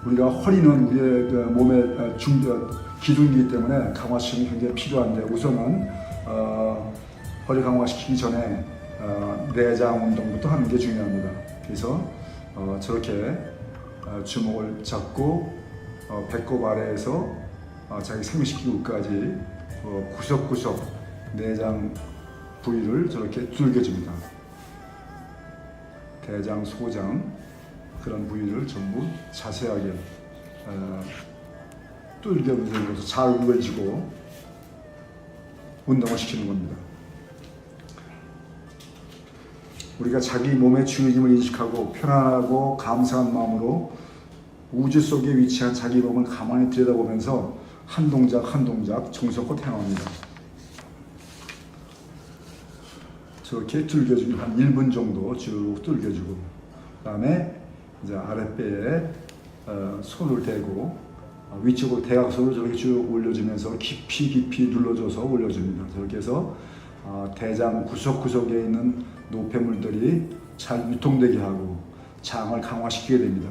우리가 허리는 우리의 그 몸의 기둥이기 때문에 강화시키는 게 굉장히 필요한데 우선은 허리 강화시키기 전에 내장 운동부터 하는 게 중요합니다. 그래서 저렇게 주먹을 잡고 배꼽 아래에서 자기 생식기구까지 구석구석 내장 부위를 저렇게 두들겨줍니다. 대장, 소장 그런 부위를 전부 자세하게 두들겨주면서 자극을 주고 운동을 시키는 겁니다. 우리가 자기 몸의 주인임을 인식하고 편안하고 감사한 마음으로 우주 속에 위치한 자기 몸을 가만히 들여다보면서 한 동작 한 동작 정성껏 행합니다. 저렇게 두들겨주고 한 1분 정도 쭉 두들겨주고 그 다음에 이제 아랫배에 손을 대고 위쪽으로 대각선으로 저렇게 쭉 올려주면서 깊이 눌러줘서 올려줍니다. 저렇게 해서 대장 구석구석에 있는 노폐물들이 잘 유통되게 하고 장을 강화시키게 됩니다.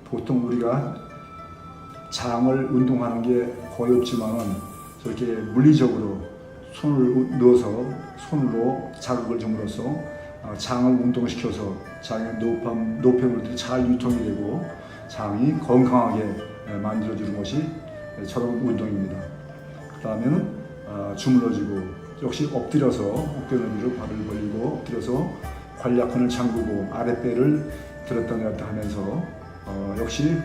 보통 우리가 장을 운동하는 게 거의 없지만은 저렇게 물리적으로 손을 넣어서 손으로 자극을 줌으로써 장을 운동시켜서 장의 노폐물들이 잘 유통이 되고 장이 건강하게 만들어주는 것이 저런 운동입니다. 그 다음에는 주물러주고 역시 엎드려서 어깨 너비로 발을 벌리고 엎드려서 관략근을 잠그고 아랫배를 들었다 내렸다 하면서 역시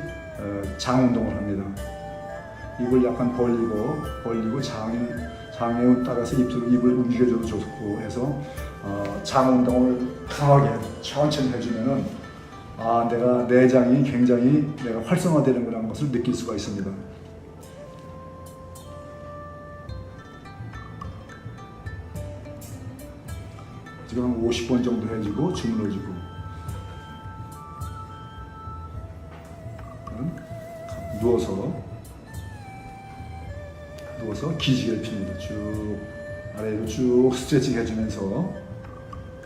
장 운동을 합니다. 입을 약간 벌리고 장에 따라서 입을 움직여줘도 좋고 해서 장 운동을 강하게 천천히 해주면은 내가 내장이 굉장히 내가 활성화되는구나 것을 느낄 수가 있습니다. 지금 한 50번 정도 해주고 주물러주고 누워서 기지개를 핍니다. 쭉 아래로 쭉 스트레칭 해주면서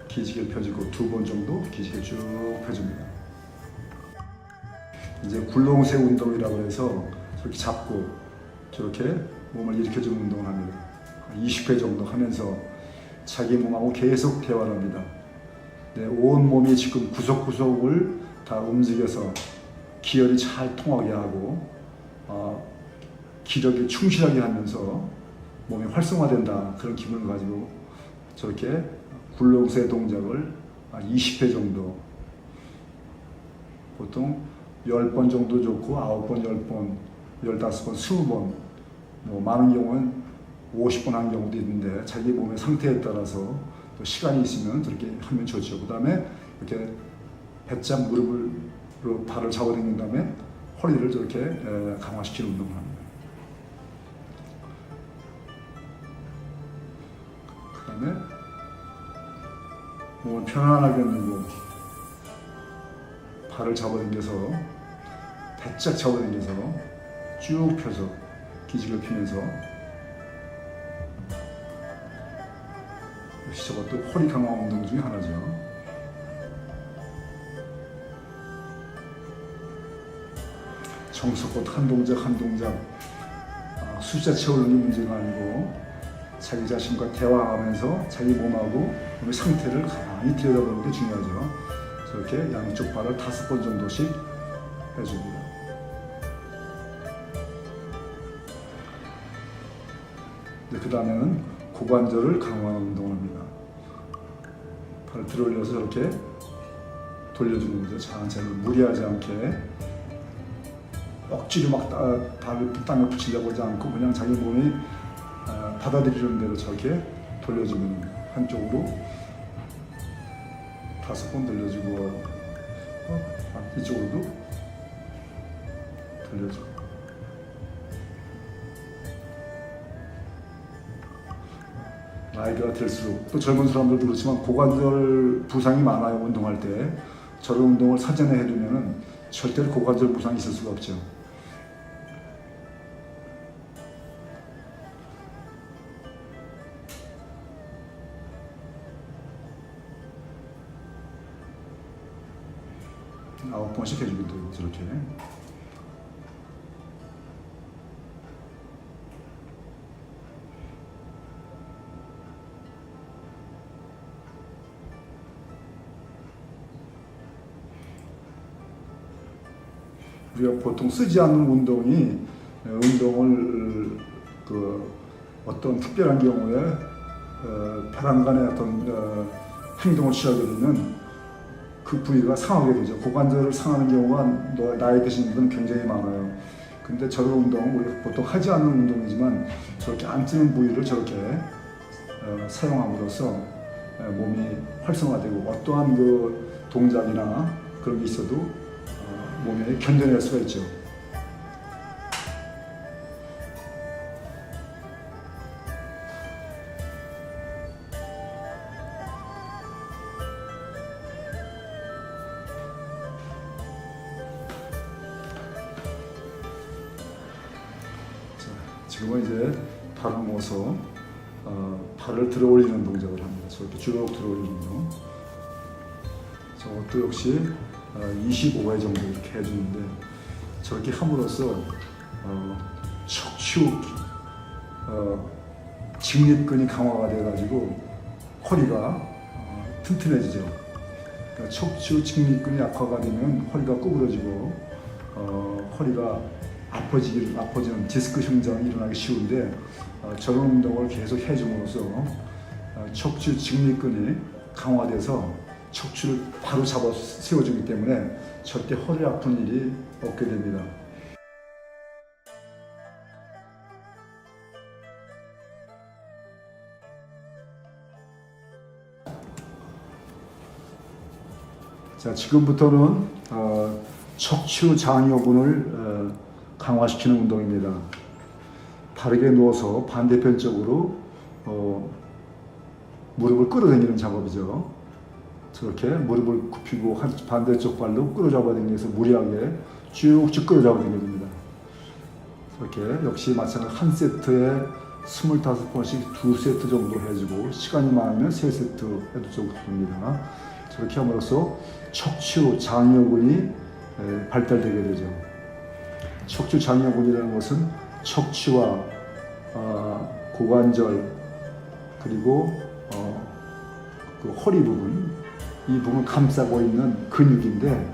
기지개를 펴주고 2번 정도 기지개 쭉 펴줍니다. 이제 굴렁쇠 운동이라고 해서 저렇게 잡고 저렇게 몸을 일으켜주는 운동을 합니다. 20회 정도 하면서 자기 몸하고 계속 대화를 합니다. 온 몸이 지금 구석구석을 다 움직여서 기혈이 잘 통하게 하고 기력이 충실하게 하면서 몸이 활성화된다 그런 기분을 가지고 저렇게 굴렁쇠 동작을 20회 정도 보통 10번 정도 좋고 9번, 10번, 15번, 20번 많은 경우는 50번 하는 경우도 있는데 자기 몸의 상태에 따라서 또 시간이 있으면 저렇게 하면 좋죠. 그 다음에 이렇게 배짱 무릎으로 발을 잡아당긴 다음에 허리를 저렇게 강화시키는 운동을 합니다. 그 다음에 몸을 편안하게 누고 발을 잡아당겨서 바짝 잡아당겨서 쭉 펴서 기지개를 피면서 역시 저것도 허리 강화 운동 중에 하나죠. 정석껏 한 동작 한 동작 숫자 채우는 게 문제가 아니고 자기 자신과 대화하면서 자기 몸하고 몸의 상태를 가만히 들여다보는 게 중요하죠. 저렇게 양쪽 발을 5번 정도씩 해줍니다. 그 다음에는 고관절을 강화하는 운동을 합니다. 발을 들어올려서 저렇게 돌려주는 거죠. 천천히 무리하지 않게 억지로 막 발을 땅에 붙이려고 하지 않고 그냥 자기 몸이 받아들이는 대로 저렇게 돌려주면 한쪽으로 5번 돌려주고 이쪽으로도 돌려주고 나이가 들수록 또 젊은 사람들도 그렇지만 고관절 부상이 많아요. 운동할 때 저런 운동을 사전에 해두면 절대로 고관절 부상이 있을 수가 없죠. 9번씩 해주면 되고 저렇게. 우리가 보통 쓰지 않는 운동을 어떤 특별한 경우에 벼랑간의 어떤 행동을 취하게 되면 그 부위가 상하게 되죠. 고관절을 상하는 경우가 나이 드신 분은 굉장히 많아요. 근데 저런 운동은 우리가 보통 하지 않는 운동이지만 저렇게 안 쓰는 부위를 저렇게 사용함으로써 몸이 활성화되고 어떠한 그 동작이나 그런 게 있어도 몸에 견뎌낼 수가 있죠. 지금은 이제 발을 모아서 발을 들어 올리는 동작을 합니다. 저렇게 쭉 들어 올리는 운동. 저것도 역시 25회 정도 이렇게 해주는데 저렇게 함으로써 척추 직립근이 강화가 돼가지고 허리가 튼튼해지죠. 그러니까 척추 직립근이 약화가 되면 허리가 구부러지고 허리가 아파지는 디스크 형상이 일어나기 쉬운데 저런 운동을 계속 해줌으로써 척추 직립근이 강화돼서 척추를 바로 잡아 세워주기 때문에 절대 허리 아픈 일이 없게 됩니다. 자, 지금부터는 척추 장요근을 강화시키는 운동입니다. 바르게 누워서 반대편 쪽으로 무릎을 끌어당기는 작업이죠. 저렇게 무릎을 굽히고 반대쪽 발로 끌어잡아 당겨서 무리하게 쭉쭉 끌어잡아 당겨줍니다. 이렇게 역시 마찬가지로 한 세트에 25번씩 2세트 정도 해주고 시간이 많으면 3세트 해도 좋습니다. 저렇게 함으로써 척추 장요근이 발달되게 되죠. 척추 장요근이라는 것은 척추와 고관절 그리고 그 허리 부분 이 부분을 감싸고 있는 근육인데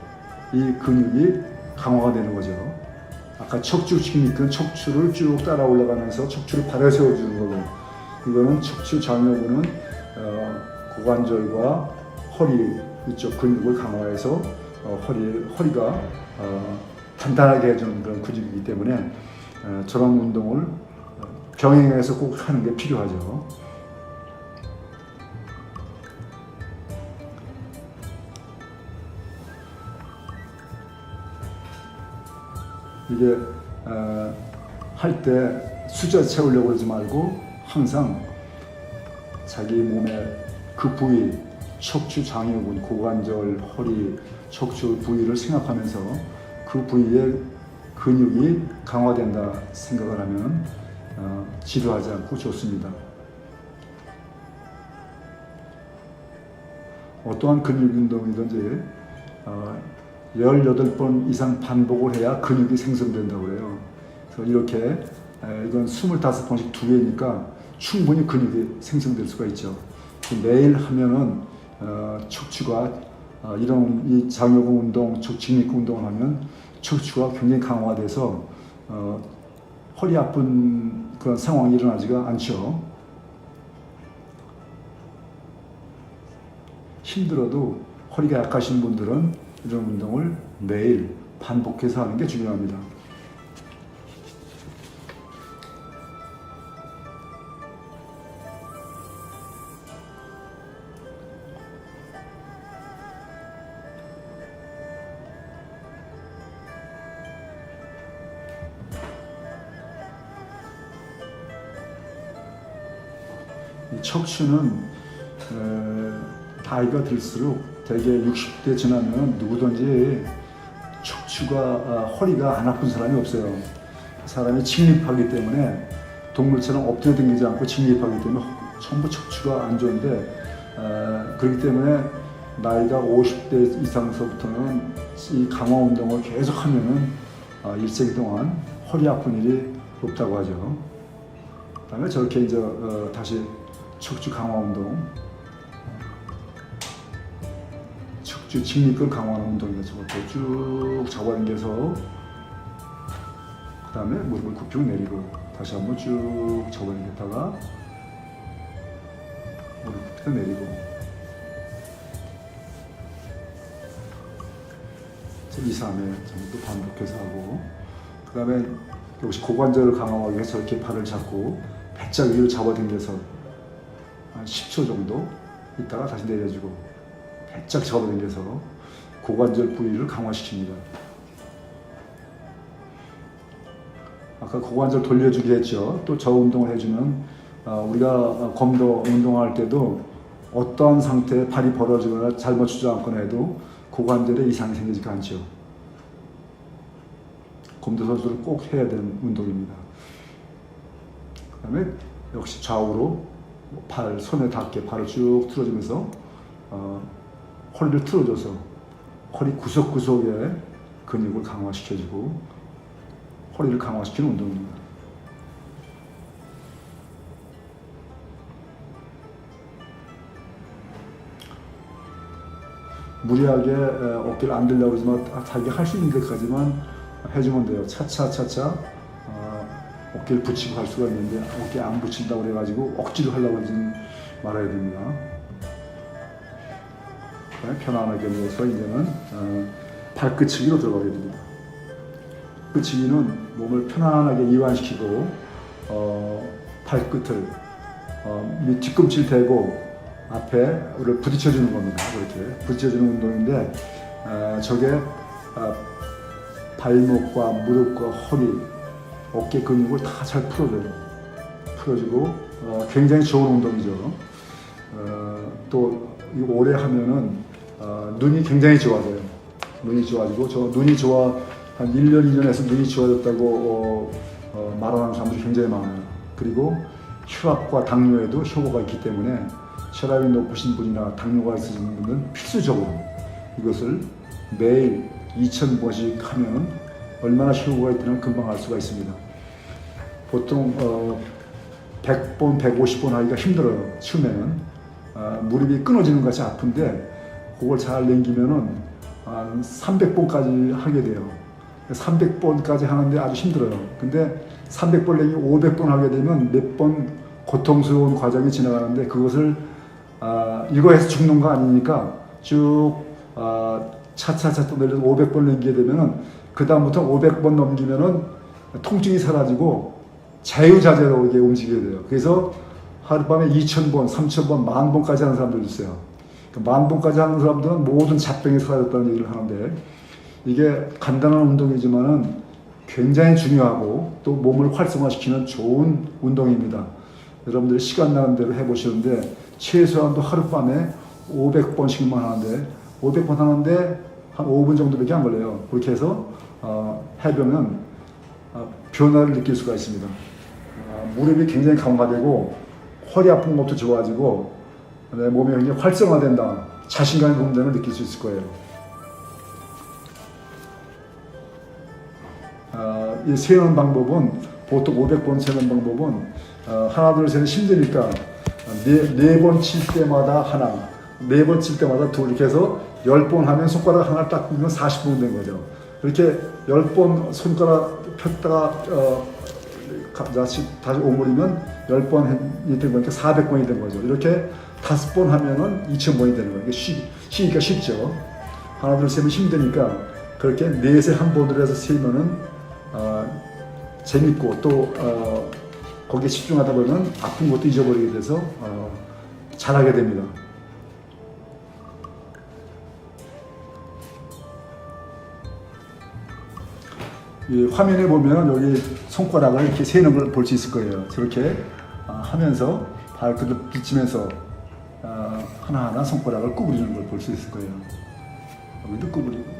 이 근육이 강화가 되는 거죠. 아까 척추 직립근 척추를 쭉 따라 올라가면서 척추를 바로 세워주는 거고 이거는 척추 장요근은 고관절과 허리 이쪽 근육을 강화해서 허리가 단단하게 해주는 그런 근육이기 때문에 저런 운동을 병행해서 꼭 하는 게 필요하죠. 이게 할 때 숫자 채우려고 하지 말고 항상 자기 몸의 그 부위, 척추 장요근, 고관절, 허리, 척추 부위를 생각하면서 그 부위의 근육이 강화된다 생각을 하면 지루하지 않고 좋습니다. 어떠한 근육 운동이든지 18번 이상 반복을 해야 근육이 생성된다고 해요. 그래서 이렇게 이건 25번씩 2회니까 충분히 근육이 생성될 수가 있죠. 매일 하면은 척추가 이런 이 장요근 운동, 직립근 운동을 하면 척추가 굉장히 강화돼서 허리 아픈 그런 상황이 일어나지가 않죠. 힘들어도 허리가 약하신 분들은 이런 운동을 매일 반복해서 하는 게 중요합니다. 이 척추는 나이가 들수록 대개 60대 지나면 누구든지 척추가 허리가 안 아픈 사람이 없어요. 사람이 직립하기 때문에 동물처럼 엎드려 다니지 않고 직립하기 때문에 전부 척추가 안 좋은데 그렇기 때문에 나이가 50대 이상서부터는 이 강화 운동을 계속 하면은 일생 동안 허리 아픈 일이 없다고 하죠. 그다음에 저렇게 이제 다시 척추 강화 운동, 척추 직립근 강화하는 운동입니다. 저것도 쭉 잡아당겨서 그다음에 무릎을 굽히고 내리고 다시 한번 쭉 잡아당겼다가 무릎 굽히고 내리고 2, 3회 정도 반복해서 하고 그 다음에 역시 고관절을 강화하기 위해서 저렇게 발을 잡고 배짝 위로 잡아당겨서 한 10초 정도 있다가 다시 내려주고 배짝 잡아당겨서 고관절 부위를 강화시킵니다. 아까 고관절 돌려주기 했죠. 또 저 운동을 해주면 우리가 검도 운동할 때도 어떠한 상태에 발이 벌어지거나 잘못 주저앉거나 해도 고관절에 이상이 생기지 않죠. 검도 선수를 꼭 해야 되는 운동입니다. 그 다음에 역시 좌우로 발, 손에 닿게 발을 쭉 틀어주면서 허리를 틀어줘서 허리 구석구석에 근육을 강화시켜주고 허리를 강화시키는 운동입니다. 무리하게 어깨를 안 들려고 그러지만 자기가 할 수 있는 데까지만 해주면 돼요. 차차차차 어깨를 붙이고 할 수가 있는데 어깨 안 붙인다고 그래가지고 억지로 하려고 하지는 말아야 됩니다. 편안하게 누워서 이제는 발끝치기로 들어가게 됩니다. 끝치기는 몸을 편안하게 이완시키고 발끝을 뒤꿈치를 대고 앞에를 부딪혀주는 겁니다. 그렇게 부딪혀주는 운동인데 저게 발목과 무릎과 허리, 어깨 근육을 다 잘 풀어주고 굉장히 좋은 운동이죠. 또 이거 오래 하면은 눈이 굉장히 좋아져요. 눈이 좋아지고 저 눈이 한 1년, 2년에서 눈이 좋아졌다고 말하는 사람들이 굉장히 많아요. 그리고 혈압과 당뇨에도 효과가 있기 때문에 혈압이 높으신 분이나 당뇨가 있으신 분들은 필수적으로 이것을 매일 2,000번씩 하면 얼마나 효과가 있다는 금방 알 수가 있습니다. 보통 100번, 150번 하기가 힘들어요. 처음에는 무릎이 끊어지는 것이 아픈데 그걸 잘 넘기면은 한 300번까지 하게 돼요. 300번까지 하는데 아주 힘들어요. 근데 300번 내지 500번 하게 되면 몇 번 고통스러운 과정이 지나가는데 그것을 이거 해서 죽는 거 아니니까 쭉 차차차 또 내려서 500번 넘기게 되면은 그 다음부터 500번 넘기면은 통증이 사라지고 자유자재로 이렇게 움직이게 돼요. 그래서 하룻밤에 2,000번, 3,000번, 10,000번까지 하는 사람들도 있어요. 10,000번까지 하는 사람들은 모든 잡병이 사라졌다는 얘기를 하는데 이게 간단한 운동이지만은 굉장히 중요하고 또 몸을 활성화시키는 좋은 운동입니다. 여러분들이 시간 나는 대로 해보시는데 최소한도 하룻밤에 500번씩만 하는데 500번 하는데 한 5분 정도밖에 안 걸려요. 그렇게 해서 해보면 변화를 느낄 수가 있습니다. 무릎이 굉장히 강화되고 허리 아픈 것도 좋아지고 내 몸이 굉장히 활성화된다. 자신감이 붙는다는 걸 느낄 수 있을 거예요. 이 세는 방법은 보통 500번 세는 방법은 하나 둘 셋 힘드니까 네 번 칠 때마다 하나, 4번 칠 때마다 둘 이렇게 해서 10번 하면 손가락 하나 딱 보면 40분 된 거죠. 이렇게 10번 손가락 폈다가 다시 오므리면 10번이 된 거니까 400번이 된 거죠. 이렇게 5번 하면은 2,000번이 되는 거예요. 쉬니까 쉽죠. 하나 둘 셋은 힘드니까 그렇게 넷에 한 번으로 해서 세면은 재밌고 또 거기에 집중하다 보면 아픈 것도 잊어버리게 돼서 잘하게 됩니다. 이 화면에 보면 여기 손가락을 이렇게 세는 걸 볼 수 있을 거예요. 저렇게 하면서 발끝을 비치면서 하나하나 손가락을 구부리는 걸 볼 수 있을 거예요. 여기도 구부리고.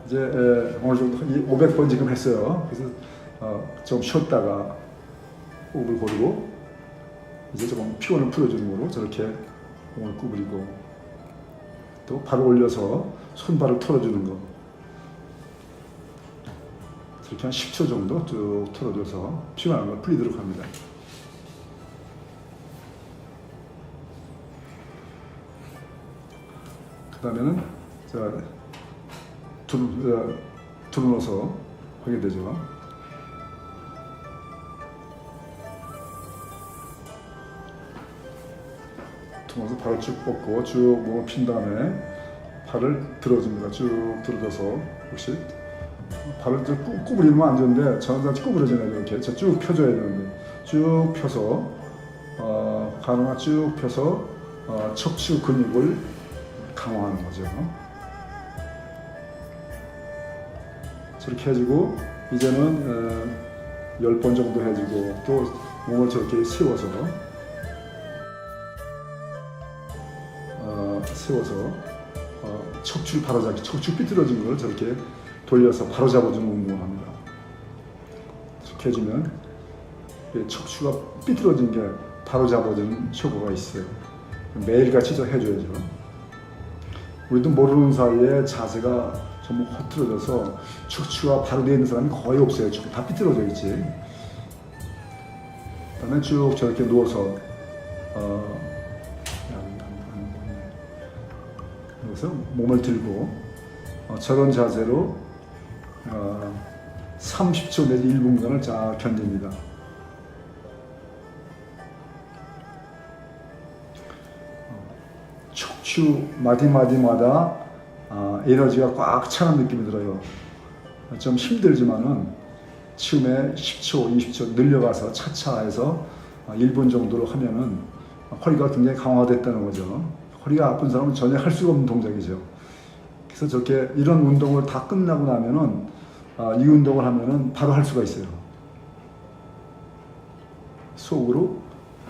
이제 어느 정도 500번 지금 했어요. 그래서 좀 쉬었다가 호흡을 고르고 이제 조금 피곤을 풀어주는 거로 저렇게 몸을 구부리고 또 발을 올려서 손발을 털어주는 거. 이렇게 한 10초 정도 쭉 털어줘서 피곤한 걸 풀리도록 합니다. 그 다음에는 두루놓아서 하게 되죠. 두루놓아서 발을 쭉 뻗고 쭉 몸을 핀 다음에 발을 들어줍니다. 쭉 들어줘서 혹시 발을 쭉 구부리면 안 되는데 저한테 구부러지네요. 이렇게 쭉 펴줘야 되는데 쭉 펴서 가능한 쭉 펴서 척추 근육을 강화하는 거죠. 저렇게 해주고 이제는 10번 정도 해주고 또 몸을 저렇게 세워서 척추를 바로잡기, 척추 삐뚤어진 걸 저렇게 돌려서 바로잡아주는 운동을 합니다. 이렇게 해주면 척추가 삐뚤어진 게 바로잡아주는 효과가 있어요. 매일같이 좀 해줘야죠. 우리도 모르는 사이에 자세가 전부 흐트러져서 척추가 바로 되어 있는 사람이 거의 없어요. 다 삐뚤어져 있지. 그다음에 쭉 저렇게 누워서 그래서 몸을 들고 저런 자세로 30초 내지 1분간을 쫙 견딥니다. 척추 마디마디마다 에너지가 꽉 차는 느낌이 들어요. 좀 힘들지만은 처음에 10초, 20초 늘려가서 차차 해서 1분 정도로 하면은 허리가 굉장히 강화됐다는 거죠. 허리가 아픈 사람은 전혀 할 수가 없는 동작이죠. 그래서 저렇게 이런 운동을 다 끝나고 나면은 이 운동을 하면은 바로 할 수가 있어요. 속으로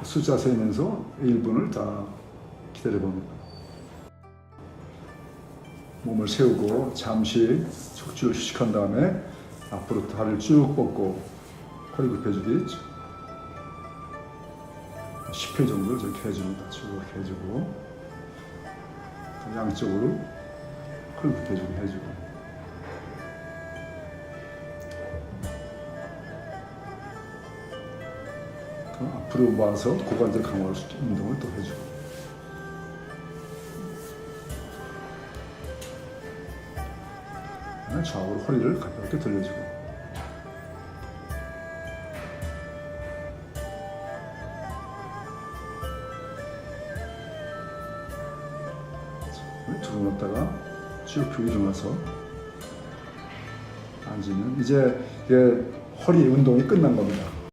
숫자 세면서 1분을 다 기다려 봅니다. 몸을 세우고 잠시 척추를 휴식한 다음에 앞으로 다리를 쭉 뻗고 허리 굽혀주기 10회 정도 저렇게 해줍니다. 쭉 해주고 양쪽으로 허리 굽혀주기 해주고 그럼 앞으로 와서 고관절 강화할 수 있는 운동을 또 해주고 좌우로 허리를 가볍게 돌려주고 들어놨다가 쭉 펴고 일어나서 앉으면 이제 허리 운동이 끝난 겁니다.